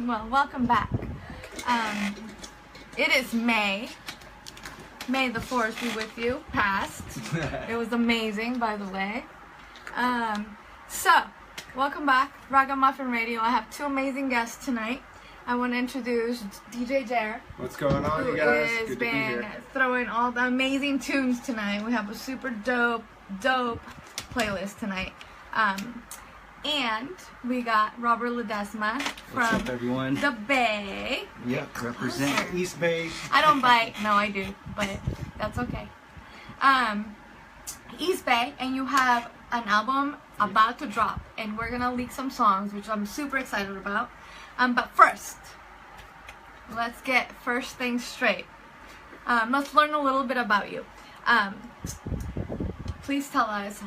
Well, welcome back. It is May. May the 4th be with you. Past. It was amazing, by the way. So, welcome back. Raggamuffin Radio. I have two amazing guests tonight. I want to introduce DJ Jehr. What's going on, you guys? Who has Good to be been here. throwing all the amazing tunes tonight. We have a super dope playlist tonight. And we got Robert Ledesma What's from up, everyone? the Bay. Yep, represent Closer. East Bay. I don't bite. No, I do, but that's okay. East Bay, and you have an album about to drop, and we're gonna leak some songs, which I'm super excited about. But first, let's get first things straight. Let's learn a little bit about you. Please tell us.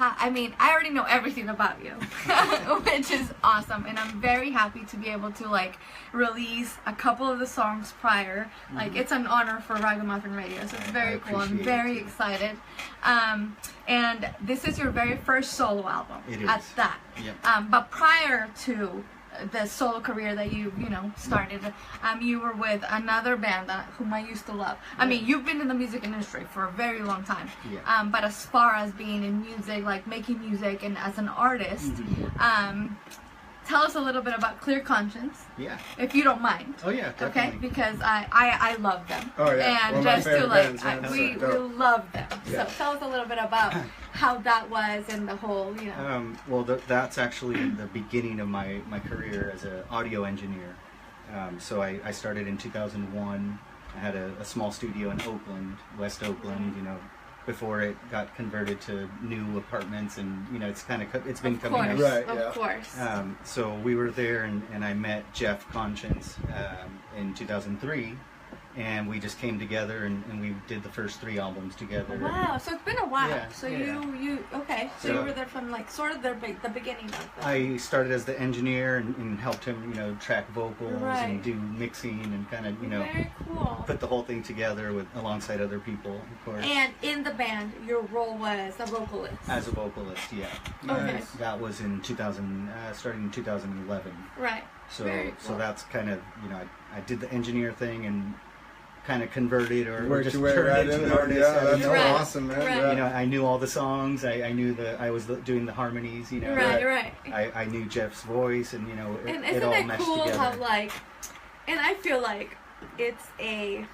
I already know everything about you, which is awesome, and I'm very happy to be able to release a couple of the songs prior. It's an honor for Raggamuffin Radio, so it's very cool. I'm very excited. And this is your very first solo album. It is. At that. Yep. But prior to the solo career that you started, you were with another band whom I used to love. I mean, you've been in the music industry for a very long time. Yeah. But as far as being in music, like making music and as an artist, tell us a little bit about Clear Conscience, Yeah. if you don't mind. Oh yeah, definitely. Okay, because I love them. Oh, yeah. And One of my just to favorite bands, man. we So dope. love them. Yeah. So tell us a little bit about how that was and the whole, Well, that's actually the beginning of my career as an audio engineer. So I started in 2001. I had a small studio in Oakland, West Oakland. Before it got converted to new apartments, and it's been coming up. Right, Of yeah. course. So we were there, and I met Jeff Conscience in 2003, and we just came together, and we did the first 3 albums together. Wow, so it's been a while. Yeah, So yeah. you okay? So, So- you were there from sort of the beginning of it. I started as the engineer and helped him, track vocals Right. and do mixing and kind of, Very cool. put the whole thing together alongside other people, of course. And in the band, your role was a vocalist. As a vocalist, yeah. Okay. That was in 2000, starting in 2011. Right. So Very so cool. that's kind of, I did the engineer thing and kind of converted or Worked just your way turned right into in an there. artist. Yeah, that's Right. awesome, man. Right. Yeah. I knew all the songs. I knew I was doing the harmonies. Right. I knew Jeff's voice, and And it isn't all it meshed cool together. how and I feel like it's a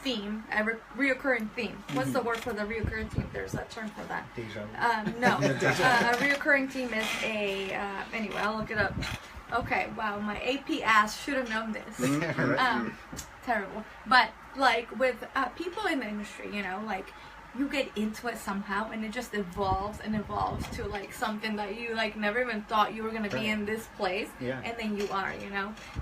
theme, a reoccurring theme. What's the word for the reoccurring theme? There's a term for that. Deja vu. No, a reoccurring theme is anyway, I'll look it up. Okay, wow, my AP ass should have known this. Terrible. But with people in the industry, you get into it somehow, and it just evolves to something that you never even thought you were gonna be in this place, Yeah. and then you are,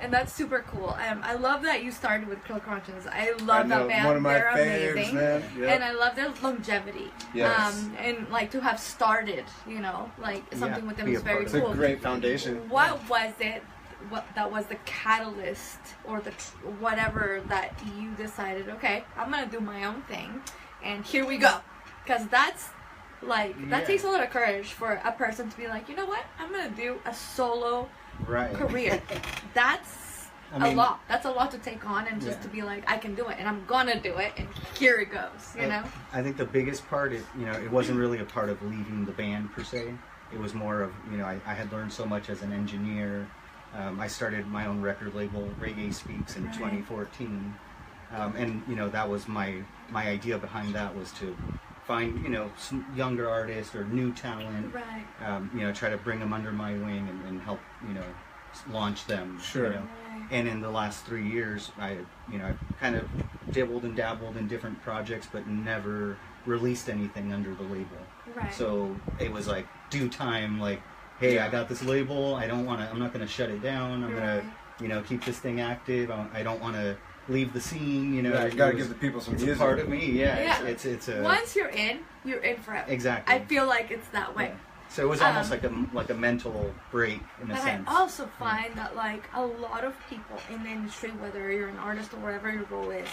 and that's super cool. I love that you started with Clear Conscience. I love that band. One of my They're faves, amazing. man. Yep. And I love their longevity. Yes. And to have started, something with them be is a very part of It's cool. a great foundation. What was it? That was the catalyst or whatever that you decided? Okay, I'm gonna do my own thing, and here we go. Because that's that takes a lot of courage for a person to be like, you know what? I'm gonna do a solo Right. career. That's a lot. That's a lot to take on, and just to be like, I can do it, and I'm gonna do it, and here it goes. I think the biggest part is, it wasn't really a part of leaving the band per se. It was more of, I had learned so much as an engineer. I started my own record label, Reggae Speaks, in 2014. And, that was my idea behind that was to find, some younger artists or new talent. Right. Try to bring them under my wing and help, launch them. Sure. Right. And in the last 3 years, I kind of dibbled and dabbled in different projects, but never released anything under the label. Right. So it was due time, hey, I got this label. I'm not going to shut it down. I'm going to, keep this thing active. I don't want to leave the scene. You got to give the people some it's music. a part of me. Yeah. Yeah. It's a Once you're in forever. exactly. I feel like it's that way. Yeah. So it was almost like a mental break in a But sense. I also find that a lot of people in the industry, whether you're an artist or whatever your role is,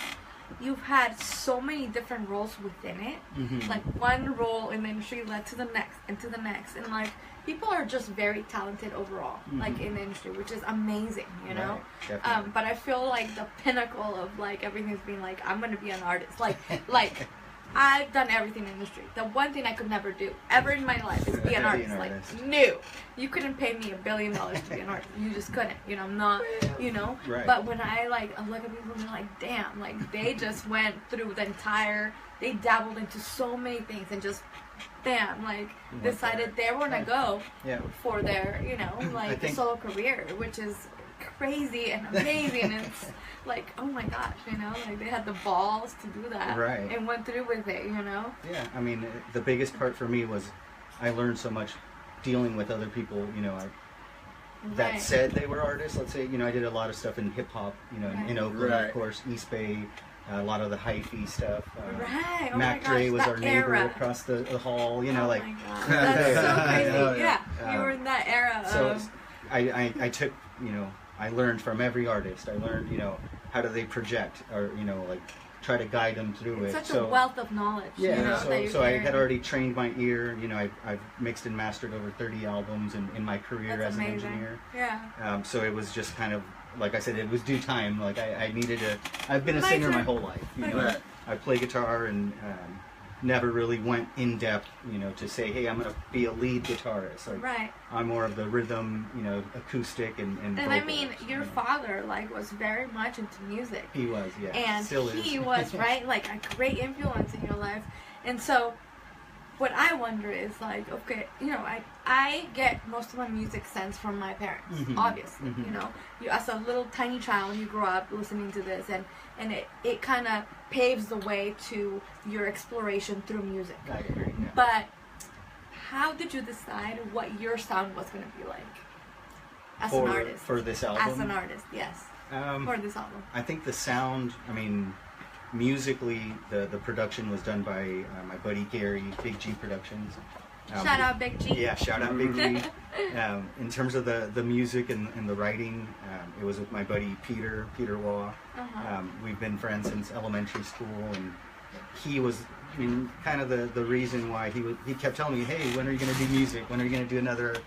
you've had so many different roles within it. Mhm. One role in the industry led to the next and to the next, and people are just very talented overall, like in the industry, which is amazing, you know. Right, but I feel like the pinnacle of like everything's being like, I'm gonna be an artist, like I've done everything in the industry. The one thing I could never do ever in my life is be an artist. Like, no, you couldn't pay me $1 billion to be an artist. You just couldn't. You know, I'm not. You know. Right. But when I look at people and they're like, damn, like they just went through the entire. They dabbled into so many things and just, bam, like decided they were gonna go for their, you know, like solo career, which is crazy and amazing. And it's like, oh my gosh, you know, like they had the balls to do that, and went through with it, you know. Yeah, I mean, the biggest part for me was I learned so much dealing with other people, you know, that said they were artists. Let's say, you know, I did a lot of stuff in hip hop, you know, in Oakland, of course, East Bay. A lot of the hyphy stuff. Oh Mac Dre was our neighbor across the hall. You know, like that's so crazy. You were in that era. So I took, you know, I learned from every artist. I learned, you know, how do they project, or you know, like try to guide them through it's it. Such a wealth of knowledge. Yeah. You know, so I had already trained my ear. You know, I've mixed and mastered over 30 albums in my career as an engineer. Yeah. So it was just kind of. Like I said, it was due time. Like I needed to. I've been a singer my whole life. You know, I play guitar and never really went in depth. You know, to say, hey, I'm going to be a lead guitarist. Like, I'm more of the rhythm, you know, acoustic and vocals, I mean, your father like was very much into music. He was, and still he is. was like a great influence in your life. And so, what I wonder is like, okay, you know, I get most of my music sense from my parents, obviously. You know, as a little tiny child, you grow up listening to this, and it kind of paves the way to your exploration through music. I agree. Yeah. But how did you decide what your sound was going to be like as an artist? For this album? As an artist, yes. For this album. I think the sound, I mean, musically, the production was done by my buddy Gary, Big G Productions. Shout out Big G. Yeah, shout out Big G. In terms of the music and the writing, it was with my buddy Peter Waugh. We've been friends since elementary school, and he was, I mean, kind of the reason why he kept telling me, hey, when are you going to do music? When are you going to do another,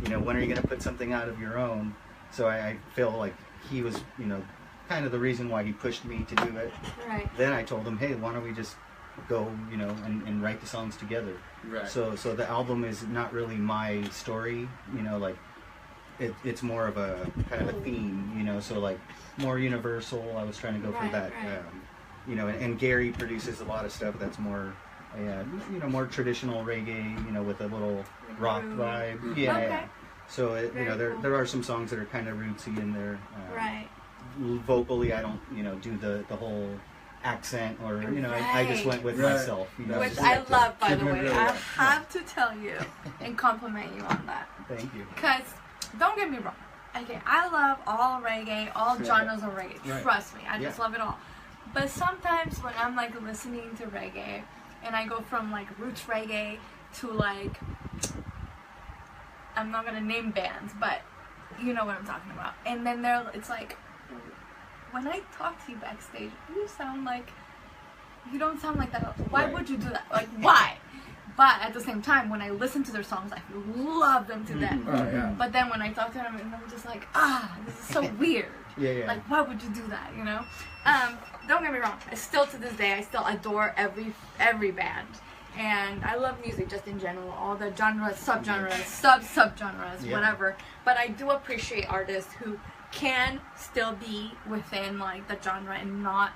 you know, when are you going to put something out of your own? So I feel like he was, you know, kind of the reason why he pushed me to do it. Then I told him, hey, why don't we just go, you know, and write the songs together. So the album is not really my story, you know, like it's more of a kind of a theme, you know, so like more universal. I was trying to go for that, you know, and Gary produces a lot of stuff that's more, you know, more traditional reggae, you know, with a little rock vibe. Yeah. So you know, there are some songs that are kind of rootsy in there. Vocally, I don't, you know, do the whole accent or, you know, I just went with myself. You know, which I love, by the way. I have to tell you and compliment you on that. Thank you. Because, don't get me wrong. Okay, I love all reggae, all genres of reggae. Trust me, I just love it all. But sometimes when I'm like listening to reggae, and I go from like roots reggae to like, I'm not gonna name bands, but you know what I'm talking about. And then it's like, when I talk to you backstage, you don't sound like that. Why would you do that? Like, why? But at the same time, when I listen to their songs, I love them to death. But then when I talk to them, and I'm just like, this is so weird. Like, why would you do that, you know? Don't get me wrong. Still to this day, I still adore every band. And I love music just in general, all the genres, subgenres, subgenres, whatever. But I do appreciate artists who can still be within like the genre and not,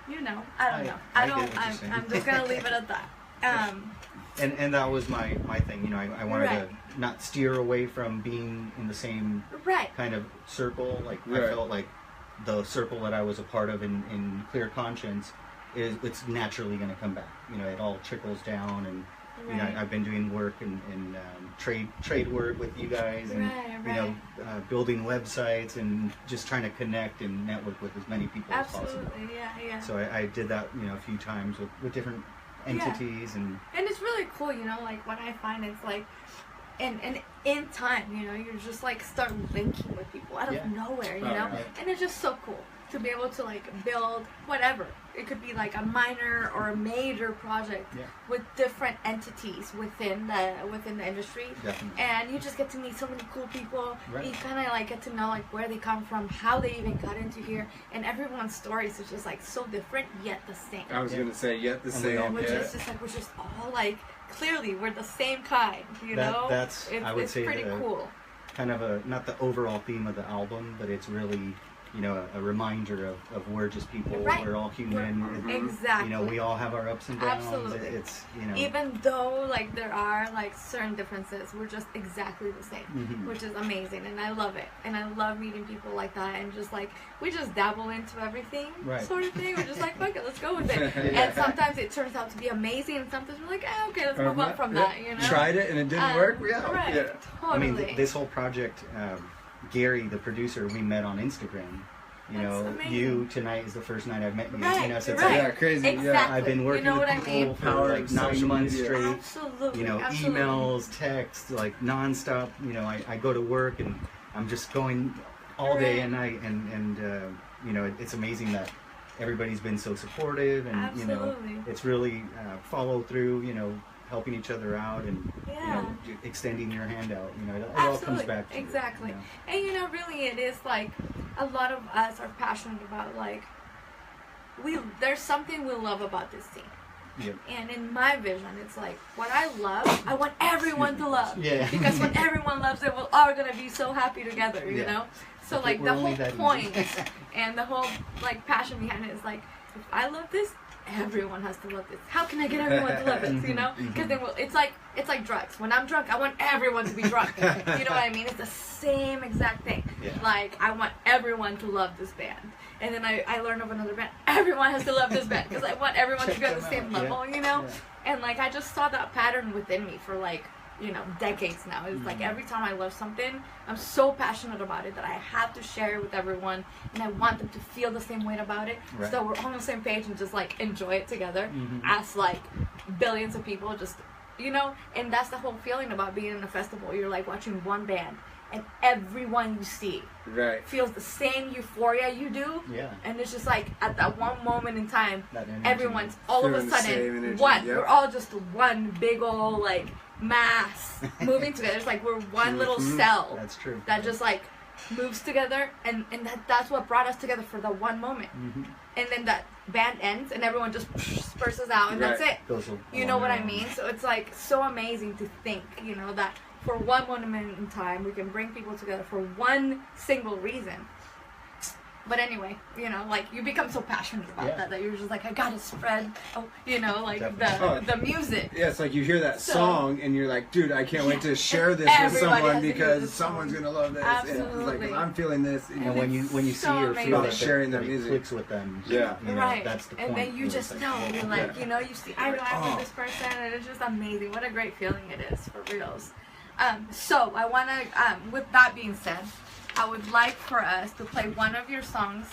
you know, I don't know. I'm just gonna leave it at that. And that was my thing, you know, I wanted to not steer away from being in the same kind of circle. Like I felt like the circle that I was a part of in Clear Conscience it's naturally going to come back. You know, it all trickles down, and you know, I've been doing work in trade work with you guys, and you know, building websites and just trying to connect and network with as many people as possible. So I did that, you know, a few times with different entities, and it's really cool. You know, like what I find is like and in time, you know, you just like start linking with people out of nowhere, you know, and it's just so cool to be able to like build whatever. It could be like a minor or a major project with different entities within the industry. Definitely. And you just get to meet so many cool people. Right. You kind of like get to know like where they come from, how they even got into here, and everyone's stories is just like so different yet the same. I was gonna say yet the same. Which is just like we're just all like clearly we're the same kind, you know. That's I would it's say pretty cool. Kind of a not the overall theme of the album, but it's really, you know, a reminder of we're just people. Right. We're all human. Exactly. You know, we all have our ups and downs. Absolutely. It's, you know, even though like there are like certain differences, we're just exactly the same, which is amazing, and I love it. And I love meeting people like that, and just like we just dabble into everything, sort of thing. We're just like, fuck it, let's go with it. And sometimes it turns out to be amazing, and sometimes we're like, okay, let's move on from that. You know, tried it and it didn't work. Yeah, right. Yeah. Totally. I mean, this whole project, Gary, the producer, we met on Instagram. You know, amazing. You tonight is the first night I've met you. Right, You know, so it's right. like, Yeah, crazy. Exactly. Yeah. I've been working you know with what people I mean? for like 9 months media. straight. Absolutely. You know, absolutely. emails, texts, like nonstop. You know, I go to work and I'm just going all day and night, and you know, it's amazing that everybody's been so supportive, and Absolutely. you know, it's really follow through. You know, helping each other out, and you know, extending your hand out. You know, it all comes back to exactly. it, you know? And you know, really, it is like a lot of us are passionate about like there's something we love about this scene. Yep. And in my vision, it's like what I love, I want everyone to love. Yeah. Because when everyone loves it, we're all gonna be so happy together, you know? So like the whole point and the whole like passion behind it is like, if I love this, everyone has to love this. How can I get everyone to love this, you know? Because then it's like drugs. When I'm drunk, I want everyone to be drunk. You know what I mean? It's the same exact thing. Yeah. Like, I want everyone to love this band. And then I learned of another band. Everyone has to love this band because I want everyone to be on the same level, you know? Yeah. And like, I just saw that pattern within me for like, you know, decades now. It's like every time I love something, I'm so passionate about it that I have to share it with everyone, and I want them to feel the same way about it, so that we're on the same page and just like enjoy it together as like billions of people, just, you know. And that's the whole feeling about being in a festival. You're like watching one band, and everyone you see feels the same euphoria you do. Yeah. And it's just like at that one moment in time, everyone's all of a Feeling sudden one. We're all just one big old like mass moving together. It's like we're one little cell. That's true. That just like moves together, and that's what brought us together for the one moment. And then that band ends and everyone just disperses out, and that's it. You know what I mean? So it's like so amazing to think, you know, that for one moment in time we can bring people together for one single reason. But anyway, you know, like you become so passionate about that you're just like, I gotta spread, you know, like the music. Yeah, it's like you hear that song and you're like, dude, I can't wait to share this with someone because someone's gonna love this. Absolutely. And it's like, if I'm feeling this, and when you see or feel that sharing that their music clicks with them, yeah, you know, that's the point. And then you just know, you're like, you know, you see eye to eye with this person, and it's just amazing. What a great feeling it is, for reals. So I wanna, with that being said, I would like for us to play one of your songs.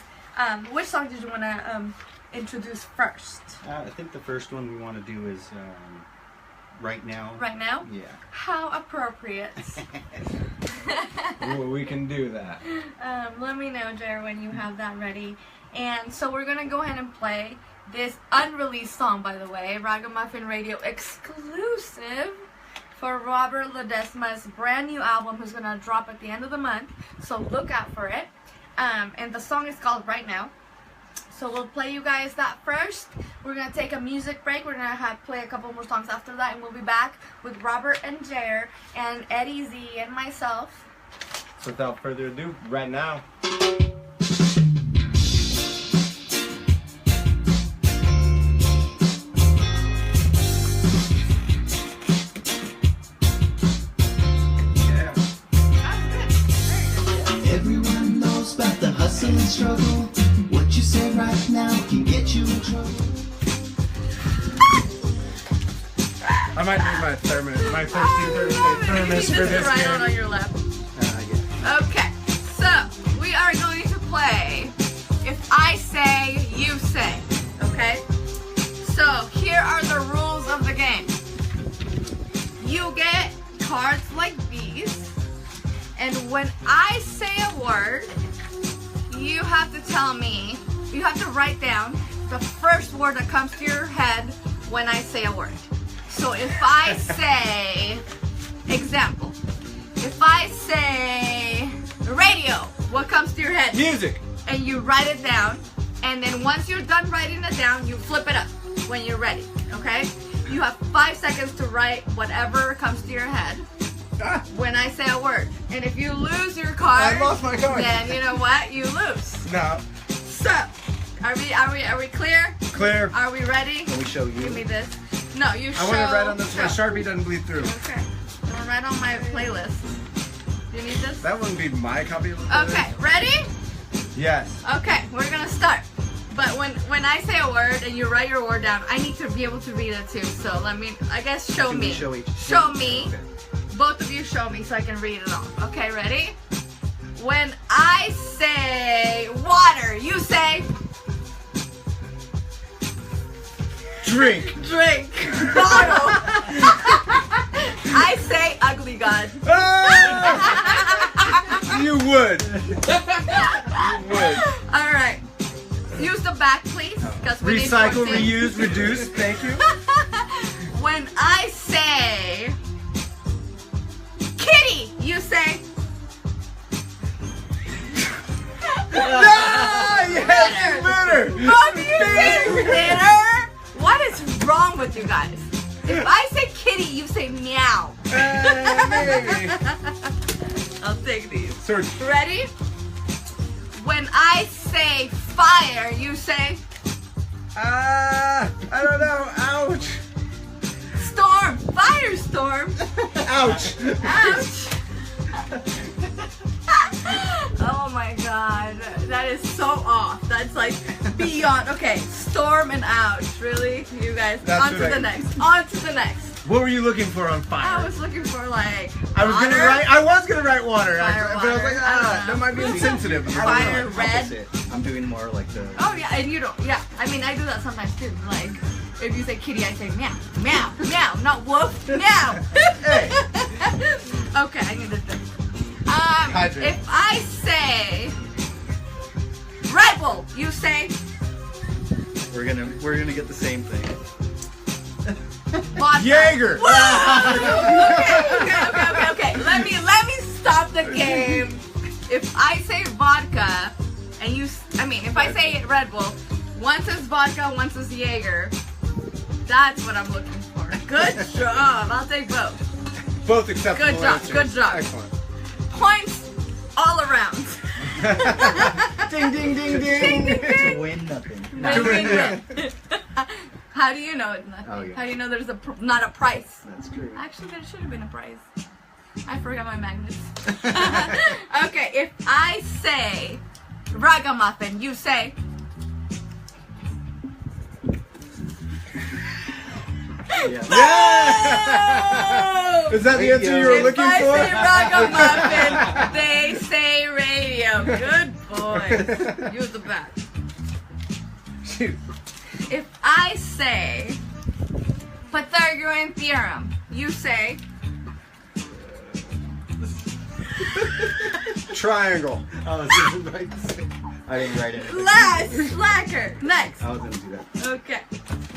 Which song did you want to introduce first? I think the first one we want to do is Right Now. Right Now? Yeah. How appropriate. Well, we can do that. Let me know, Jehr, when you have that ready. And so we're going to go ahead and play this unreleased song, by the way, Raggamuffin Radio exclusive for Robert Ledesma's brand new album, who's going to drop at the end of the month. So look out for it. And the song is called Right Now. So we'll play you guys that first. We're going to take a music break. We're going to play a couple more songs after that, and we'll be back with Robert and Jehr and Eddie Z and myself. So without further ado, Right Now. And struggle. What you say right now can get you in trouble. I might need my thermos, my Thursday thermos for this right game. on your lap. Yeah. Okay, so we are going to play If I Say, You Say. Okay? So here are the rules of the game. You get cards like I say a word, you have to tell me, you have to write down the first word that comes to your head when I say a word. So if I say, example, if I say radio, what comes to your head? Music. And you write it down, and then once you're done writing it down, you flip it up when you're ready, okay? You have 5 seconds to write whatever comes to your head when I say a word. And if you lose your card, I lost my card. Then you know what? You lose. No. So, are we clear? Clear. Are we ready? Can we show you? Give me this. No, you show. I want to write on this one. show. Sharpie doesn't bleed through. Okay. I'm gonna write on my playlist. Do you need this? That wouldn't be my copy of the Okay, ready? Yes. Okay, we're gonna start. But when I say a word and you write your word down, I need to be able to read it too. So let me, I guess, show Can me. we show each? Show me. Okay. Both of you show me so I can read it off. Okay, ready? When I say water, you say Drink. drink. Bottle. I say ugly god. Ah! You would. You would. All right. Use the back, please. Because we need Recycle, 14. reuse, reduce. Thank you. When I say kitty, you say Ah, yes, bitter. both of you say litter. What is wrong with you guys? If I say kitty, you say meow. Maybe. I'll take these. Search. Ready? When I say fire, you say I don't know. Ouch. storm. Firestorm. Ouch. Ouch. Oh my god. That is so off. That's like beyond. Okay, storm and ouch. Really? You guys. That's On to what the I- next. On to the next. What were you looking for on fire? I was looking for like I was water. gonna write water, Fire, actually, but I was like, water. I don't know. that might be insensitive. I don't Fire, know. red. Opposite. I'm doing more like the. Oh yeah, and you don't. Yeah, I mean I do that sometimes too. Like if you say kitty, I say meow, meow, meow, not woof, meow. Hey. Okay, I need to think. Hydrate. If I say Red Bull, you say We're gonna get the same thing. vodka. Jaeger. Whoa! Okay. Let me stop the game. If I say vodka, and if I say Red Bull, one says vodka, one says Jaeger. That's what I'm looking for. Good job. I'll take both. Both acceptable Good job, answers. good job. Excellent. Points all around. Ding, ding, ding, ding. To win nothing. Win. How do you know it's nothing? Oh, yeah. How do you know there's not a price? That's true. Actually, there should have been a prize. I forgot my magnets. Okay, if I say Raggamuffin, you say Yeah. Yeah! Is that the answer you were if looking I for? say Raggamuffin, they say radio. Good boy. You're the best. Shoot. If I say Pythagorean theorem, you say Triangle. I was gonna write the same. I didn't write it. slacker. Next. I was gonna do that. Okay.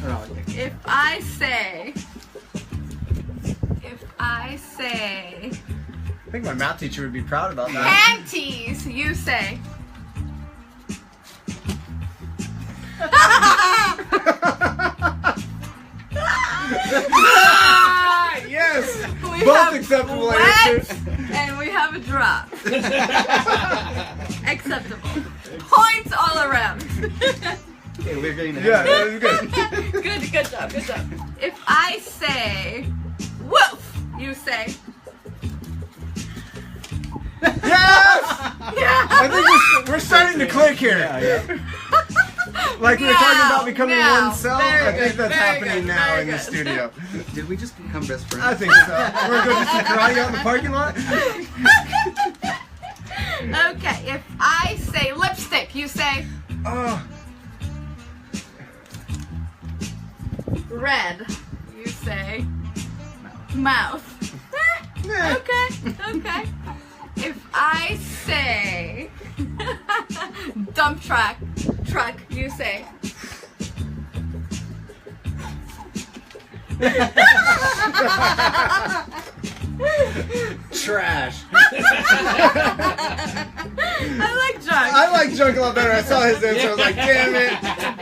Oh, no, okay. If I say I think my math teacher would be proud about that. panties, you say Yes! we Both have acceptable wet answers. and we have a drop. Acceptable. Points all around. Okay, we're getting the Yeah, that was good. Good job. If I say woof, you say Yes! yeah. I think we're starting to click here. Yeah. Like we were talking about becoming Now. one self. Very I think good, that's very happening good, now very in the good. studio. Did we just become best friends? I think so. We're going to do some karate out in the parking lot. Okay, if I say lipstick, you say Oh, red. You say mouth. yeah. Okay. If I I say dump truck, you say. Trash. I like junk. I like junk a lot better. I saw his answer. I was like, damn it.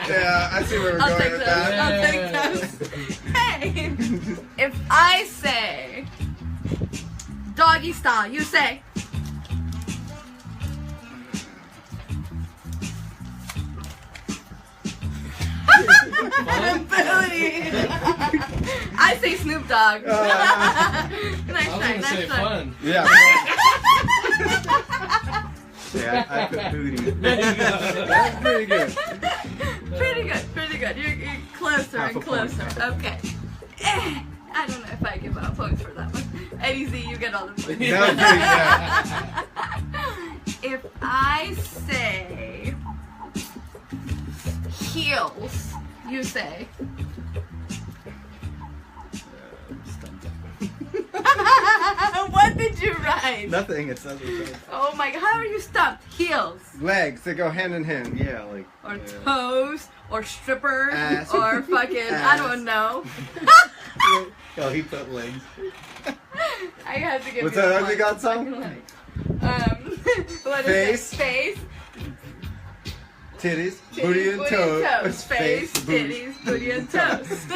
Yeah, I see where we're going with that. I'll take those. Hey, if I say doggy style, you say. Ability. I say Snoop Dogg. Nice I was gonna say fun. Yeah. Yeah, I put booty. That's pretty good. Pretty good. You're closer Half and a point. closer. Okay. I don't know if I give out points for that one. Eddie Z, you get all the points. That was pretty good. If I say heels, you say. What did you write? Nothing. It's nothing. Oh my god, how are you stumped? Heels. Legs, they go hand in hand. Yeah, like. Or toes, or stripper, Ass. or fucking, I don't know. Oh, he put legs. I had to give What's you that a other point. God song? What Face. is it? Face. Titties, booty and toes. Face, titties, booty and toes.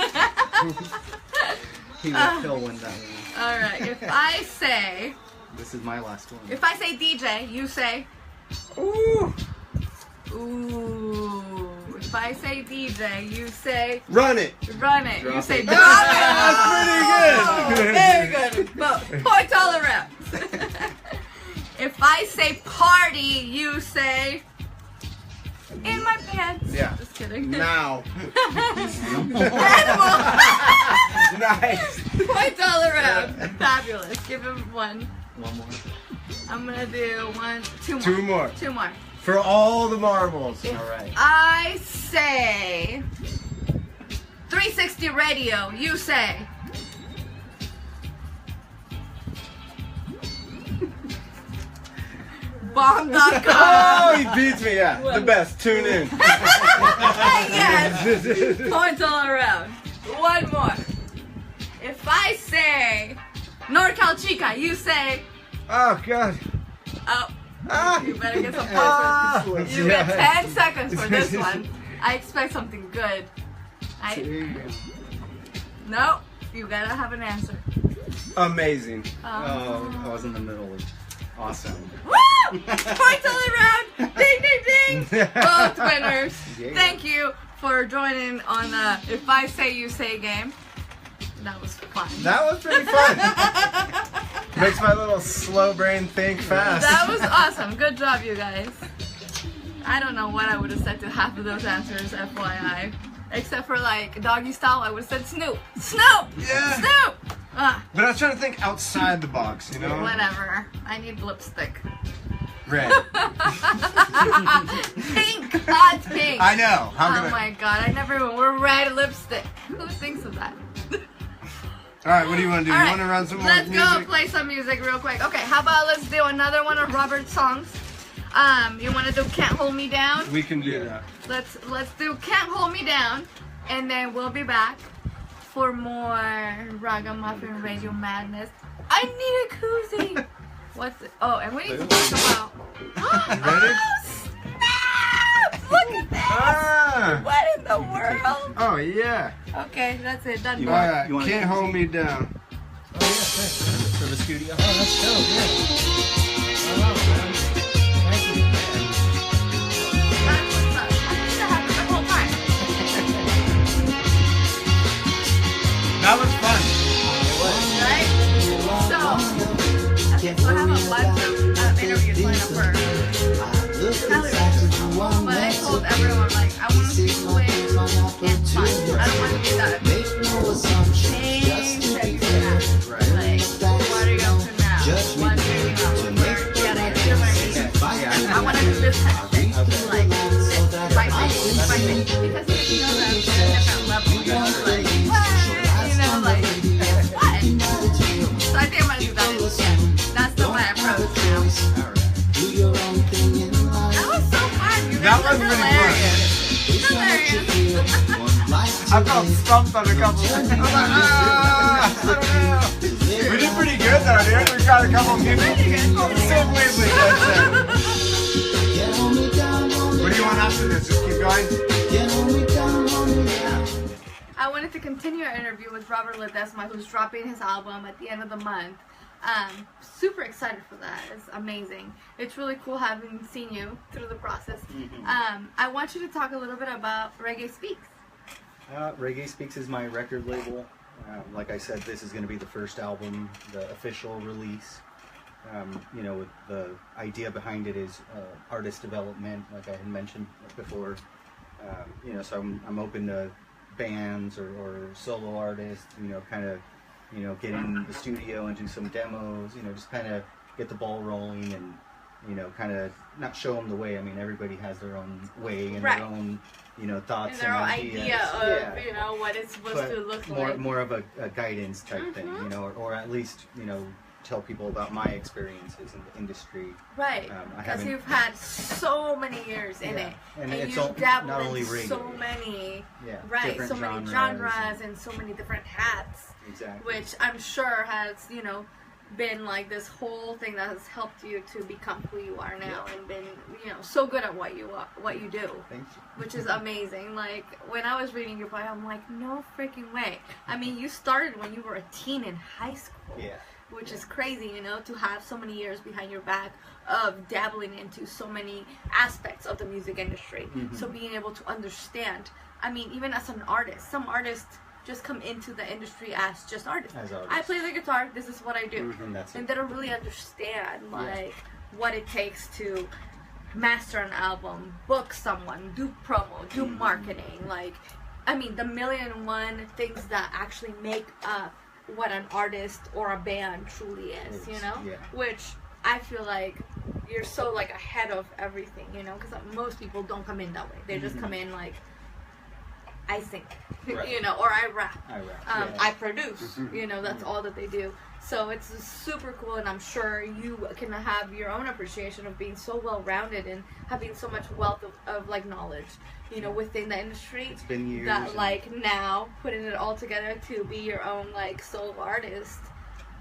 He let Phil win that one. Alright, if I say, This is my last one. if I say DJ, you say, Ooh. ooh. If I say DJ, you say, Run it. run it. You Drop say, it. drop it. That's pretty good. Oh, very good. Points all around. If I say party, you say, in my pants. Yeah. Just kidding. Now. Animal. Nice. Points all around. Fabulous. Give him one. One more. I'm gonna do two more. Two more. Two more. For all the marbles. All right. I say 360 radio. You say. Bomb.com. Oh, he beats me. Yeah, the best. Tune in. Yes. Points all around. One more. If I say Norcalchika, you say. Oh God. Oh. Ah. You better get some Ah. points. You get 10 seconds for this one. I expect something good. No, you gotta have an answer. Amazing. Oh, I was in the middle of awesome. Woo! Points all around. Ding, ding, ding. Both winners. Yeah. Thank you for joining on the If I Say You Say game. That was fun. That was pretty fun. Makes my little slow brain think fast. That was awesome. Good job, you guys. I don't know what I would have said to half of those answers, FYI. Except for like doggy style, I would have said Snoop. Snoop! Yeah. Snoop! But I was trying to think outside the box, you know? Whatever. I need lipstick. Red. Pink! Hot pink! I know. How Oh can my god, I never even wore red lipstick. Who thinks of that? Alright, what do you want to do? All You right, want to run some more let's music? go play some music real quick. Okay, how about let's do another one of Robert's songs? You want to do Can't Hold Me Down? We can do that. Let's do Can't Hold Me Down, and then we'll be back for more Raggamuffin Radio madness. I need a koozie. What's it? Oh, and we need to talk about. Ready? Oh, snap! Look at this! Ah! What in the world? Oh, yeah. Okay, that's it. Done. You Boy. want- Alright, want Can't a Hold koozie? Me Down. Oh, yeah, thanks. For the studio. Oh, that's dope, yeah. Oh, man. Thank you. That's what's up. I need to have it the whole time. That was fun. Right? So, I have a bunch of interviews lined up for television. But I told everyone, like, I want to be quick and fun. I don't want to be that thing that you can ask. Like, what are you up to now? What are you up to? Where you gotta get your money. I want to do this kind of thing. Like, fighting. Because if you know that I'm at a different level, you're just like, what? You know, like, what? So I think I'm going to do that instead. That's the way I approach now. All right. I felt stumped on a couple things. I'm like, I don't know. We did pretty good though, dude. We got a couple of people. Same wavelength, I'd say. What do you want after this? Just keep going? I wanted to continue our interview with Robert Ledesma, who's dropping his album at the end of the month. Super excited for that. It's amazing. It's really cool having seen you through the process. I want you to talk a little bit about Reggae Speaks. Reggae Speaks is my record label. Like I said, this is going to be the first album, the official release. You know, with the idea behind it is artist development, like I had mentioned before. You know, so I'm open to bands or solo artists, you know, kind of, you know, get in the studio and do some demos, you know, just kind of get the ball rolling and, you know, kind of not show them the way. I mean, everybody has their own way and their own, you know, thoughts and their own idea of, you know, what it's supposed to look like. More of a guidance type thing, you know, or at least, you know, tell people about my experiences in the industry. Right, because you've had so many years in it, and it's you've dabbled not only in reggae, so many, so many genres genres and so many different hats, which I'm sure has, you know, been like this whole thing that has helped you to become who you are now and been, you know, so good at what you do. Thank you. Which is amazing. Like when I was reading your bio, I'm like, no freaking way. I mean, you started when you were a teen in high school. Yeah. Which is crazy, you know, to have so many years behind your back of dabbling into so many aspects of the music industry. So being able to understand, I mean, even as an artist, some artists just come into the industry as just artists. I play the guitar, this is what I do. And they don't really understand, like, what it takes to master an album, book someone, do promo, do marketing. Like, I mean, the 1,000,001 things that actually make up what an artist or a band truly is, you know? Which I feel like you're so like ahead of everything, you know? Because most people don't come in that way. They just come in like, I sing, you know, or I rap. I produce, you know, that's all that they do. So it's super cool, and I'm sure you can have your own appreciation of being so well-rounded and having so much wealth of like knowledge, you know, within the industry. It's been years. That like now putting it all together to be your own like solo artist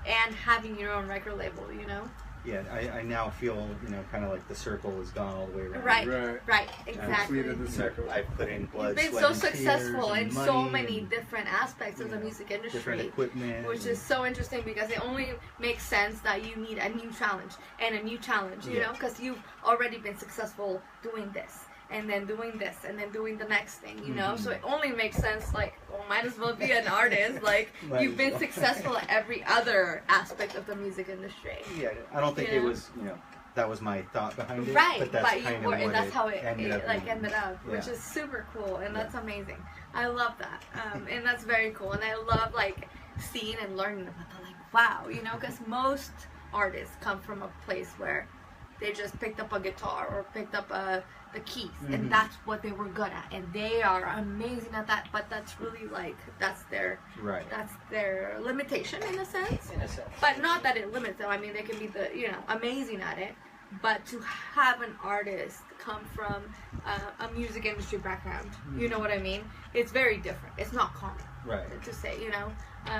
and having your own record label, you know. Yeah, I now feel, you know, kind of like the circle has gone all the way around. Right, exactly. I put in blood, You've been sweat, so and successful tears in and so money many and, different aspects of the music industry, different equipment, which is so interesting because it only makes sense that you need a new challenge and a new challenge, you know, because you've already been successful doing this. And then doing this, and then doing the next thing, you know? So it only makes sense, like, well, might as well be an artist. Like, you've been successful at every other aspect of the music industry. Yeah, I don't think it was, you know, that was my thought behind it. Right, but that's kind of what and that's how it ended up, which is super cool, and that's amazing. I love that, and that's very cool. And I love, like, seeing and learning about that, like, wow, you know? Because most artists come from a place where they just picked up a guitar or picked up the keys, and that's what they were good at, and they are amazing at that. But that's really like that's their limitation in a sense. But not that it limits them. I mean, they can be amazing at it. But to have an artist come from a music industry background, you know what I mean? It's very different. It's not common to say, you know.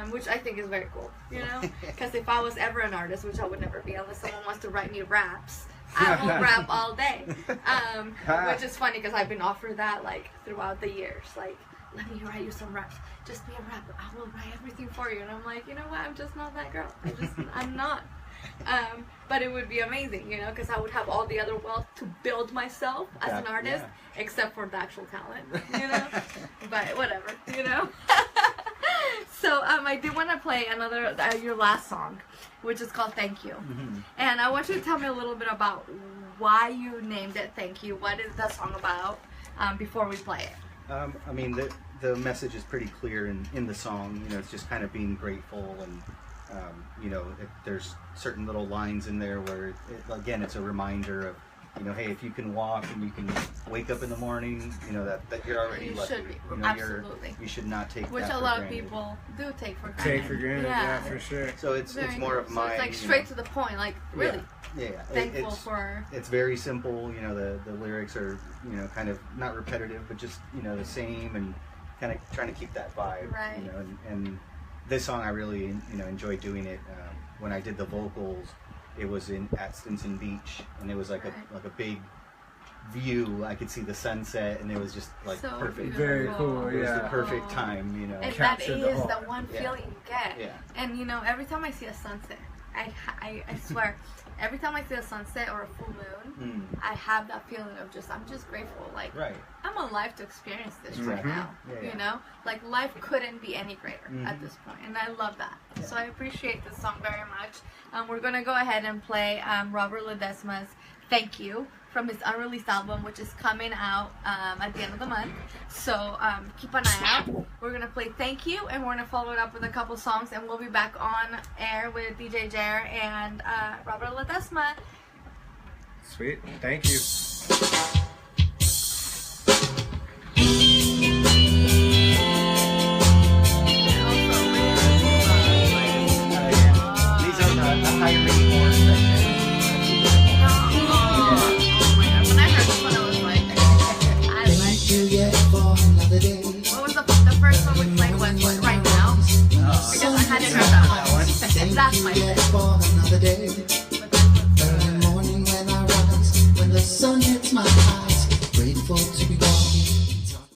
Which I think is very cool, you know? Because if I was ever an artist, which I would never be unless someone wants to write me raps, I will rap all day. Which is funny because I've been offered that like throughout the years. Like, let me write you some raps. Just be a rapper. I will write everything for you. And I'm like, you know what? I'm just not that girl. I'm not. But it would be amazing, you know, because I would have all the other wealth to build myself as an artist, except for the actual talent, you know? But whatever, you know? So I do want to play another, your last song, which is called Thank You. And I want you to tell me a little bit about why you named it Thank You. What is that song about before we play it? I mean, the message is pretty clear in the song. You know, it's just kind of being grateful and, you know, there's certain little lines in there where, again, it's a reminder of, you know, hey, if you can walk and you can wake up in the morning, you know, that you're already lucky. Should be. You know, Absolutely. You should not take Which that a for lot granted. of people do take for granted. Take for granted, yeah, for sure. So it's more of my... So it's like straight to the point, like, really. Yeah. Thankful for... It's very simple, you know, the lyrics are, you know, kind of not repetitive, but just, you know, the same, and kind of trying to keep that vibe, Right. you know. And this song, I really, enjoyed doing it. When I did the vocals, it was at Stinson Beach, and it was like a big view. I could see the sunset, and it was just like So perfect. Very cool. It was the Yeah. perfect time, And that Captured the is the heart. one Yeah. feeling you get. Yeah. And every time I see a sunset, I swear, every time I see a sunset or a full moon, I have that feeling of I'm just grateful. Like, Right. I'm alive to experience this right Mhm. now. Yeah. Like life couldn't be any greater at this point, and I love that. Yeah. So I appreciate this song very much. We're gonna go ahead and play Robert Ledesma's "Thank You" from his unreleased album, which is coming out at the end of the month. So keep an eye out. We're gonna play "Thank You," and we're gonna follow it up with a couple songs, and we'll be back on air with DJ Jehr and Robert Ledesma. Sweet. Thank you. These are the high rating horse section. When I heard this one, I was like, I like Thank you yet for another day. What was the first one we played was Right Now? Because I hadn't heard that one. That's my Thank you favorite. yet for another day.